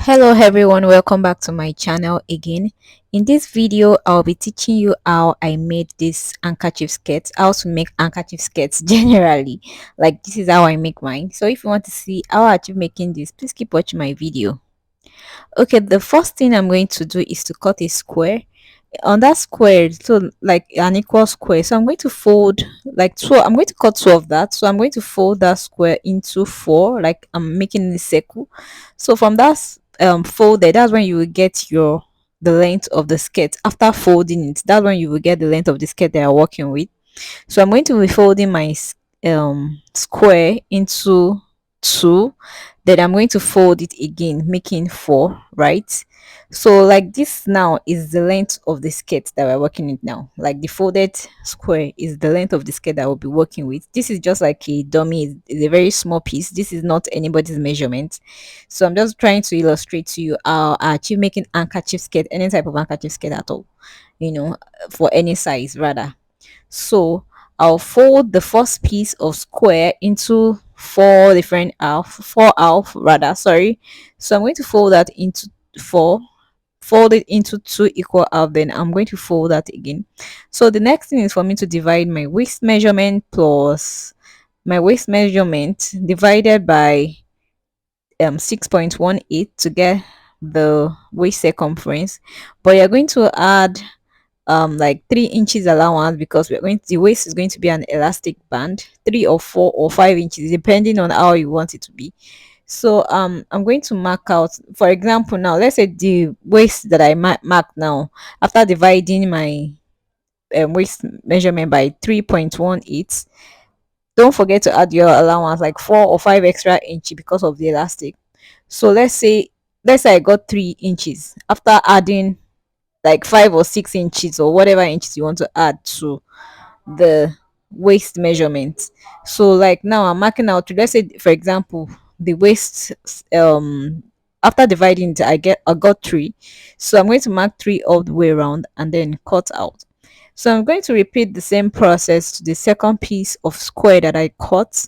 Hello everyone, welcome back to my channel again. In this video I'll be teaching you how I made this handkerchief skirts, how to make handkerchief skirts generally. Like, this is how I make mine. So if you want to see how I achieve making this, please keep watching my video. Okay, the first thing I'm going to do is to cut a square on that square, so like an equal square. So I'm going to fold like two. I'm going to cut two of that, so I'm going to fold that square into four, like I'm making a circle. So from that folded, that's when you will get your the length of the skirt. After folding it, that's when you will get the length of the skirt that you're working with. So I'm going to be folding my square into two, then I'm going to fold it again, making four, right? So like this now is the length of the skirt that we're working with now. Like the folded square is the length of the skirt that we'll be working with. This is just like a dummy, it's a very small piece. This is not anybody's measurement. So I'm just trying to illustrate to you how I achieve making handkerchief skirt, any type of handkerchief skirt at all, you know, for any size rather. So I'll fold the first piece of square into four half rather, sorry. So I'm going to fold that into four, fold it into two equal half, then I'm going to fold that again. So the next thing is for me to divide my waist measurement plus my waist measurement divided by 6.18 to get the waist circumference. But you're going to add like 3 inches allowance, because the waist is going to be an elastic band, 3 or 4 or 5 inches depending on how you want it to be. So I'm going to mark out, for example, now let's say the waist that I mark now, after dividing my waist measurement by 3.18, don't forget to add your allowance like 4 or 5 extra inches because of the elastic. So let's say I got 3 inches after adding like 5 or 6 inches or whatever inches you want to add to the waist measurement. So like now I'm marking out, let's say for example, the waist, after dividing it, I got three. So I'm going to mark three all the way around and then cut out. So I'm going to repeat the same process to the second piece of square that I cut,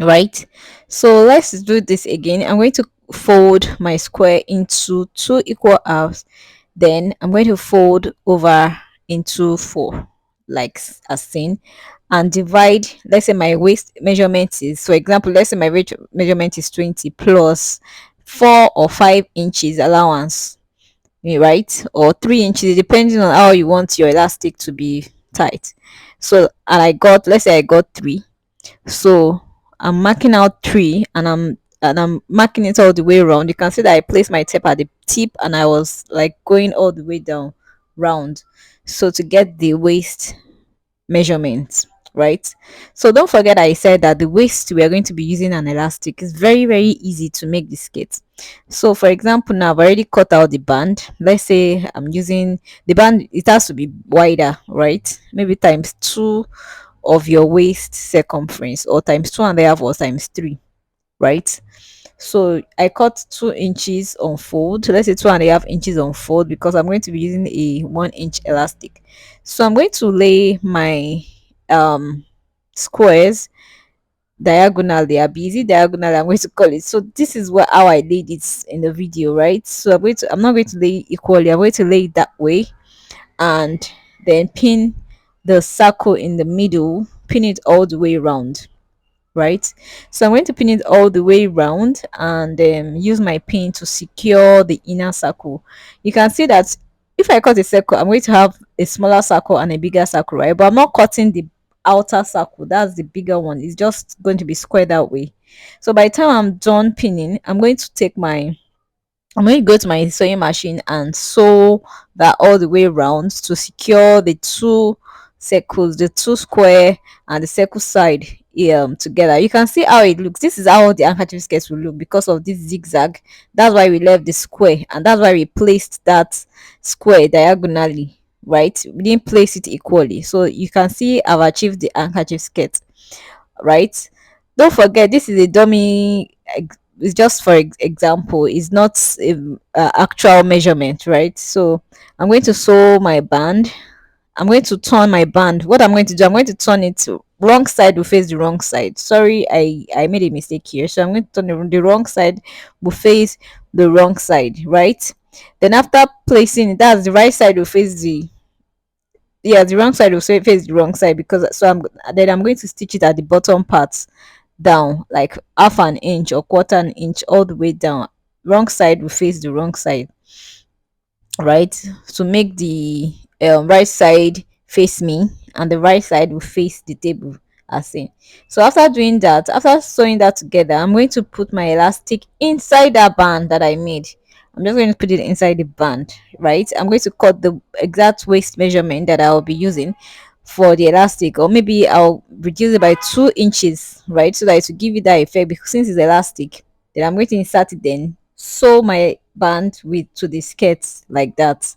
right? So let's do this again. I'm going to fold my square into two equal halves, then I'm going to fold over into four, like as seen, and divide. Let's say my waist measurement is, for example, let's say my measurement is 20 plus 4 or 5 inches allowance, right? Or 3 inches, depending on how you want your elastic to be tight. So, and let's say I got three. So I'm marking out three, and I'm marking it all the way around. You can see that I placed my tape at the tip and I was like going all the way down round, so to get the waist measurements, right? So don't forget I said that the waist we are going to be using an elastic. Is very very easy to make the skate. So for example, now I've already cut out the band. Let's say I'm using the band, it has to be wider, right? Maybe times two of your waist circumference, or times two and a half, or times three, right? So I cut 2 inches on fold. Let's say 2.5 inches on fold, because I'm going to be using a 1 inch elastic. So I'm going to lay my um squares diagonally. I'll be using diagonally, I'm going to call it. So this is how I laid it in the video, right? So I'm not going to lay it equally, I'm going to lay it that way, and then pin the circle in the middle, pin it all the way around, right? So I'm going to pin it all the way around and use my pin to secure the inner circle. You can see that if I cut a circle, I'm going to have a smaller circle and a bigger circle, right? But I'm not cutting the outer circle, that's the bigger one. It's just going to be squared that way. So by the time I'm done pinning, I'm going to go to my sewing machine and sew that all the way around to secure the two circles, the two square and the circle side together. You can see how it looks. This is how the handkerchief skirts will look because of this zigzag. That's why we left the square, and that's why we placed that square diagonally, right? We didn't place it equally. So you can see I've achieved the handkerchief skirt, right? Don't forget, this is a dummy. It's just for example. It's not actual measurement, right? So I'm going to sew my band I'm going to turn my band. What I'm going to do, I'm going to turn it to wrong side will face the wrong side. Sorry, I made a mistake here. So I'm going to turn the wrong side will face the wrong side, right? Then after placing it, that's the right side will face the, yeah, the wrong side will face the wrong side, because so I'm going to stitch it at the bottom part down, like half an inch or quarter an inch all the way down. Wrong side will face the wrong side, right, to make the right side face me and the right side will face the table as seen. So after doing that, after sewing that together, I'm going to put my elastic inside that band that I made. I'm just going to put it inside the band, right? I'm going to cut the exact waist measurement that I'll be using for the elastic, or maybe I'll reduce it by 2 inches, right, so that it will give you that effect, because since it's elastic, then I'm going to insert it, then sew my band with to the skirts like that.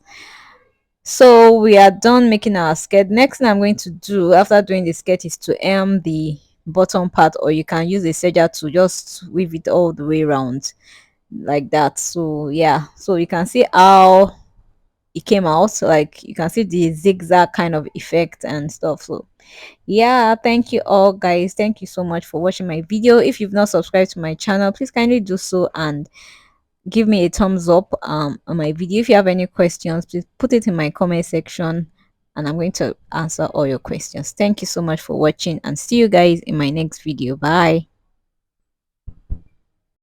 So we are done making our skirt. Next thing I'm going to do after doing the skirt is to hem the bottom part, or you can use a serger to just weave it all the way around like that. So yeah, so you can see how it came out, like you can see the zigzag kind of effect and stuff. So yeah, thank you all guys, thank you so much for watching my video. If you've not subscribed to my channel, please kindly do so and give me a thumbs up on my video. If you have any questions, please put it in my comment section and I'm going to answer all your questions. Thank you so much for watching and see you guys in my next video. Bye.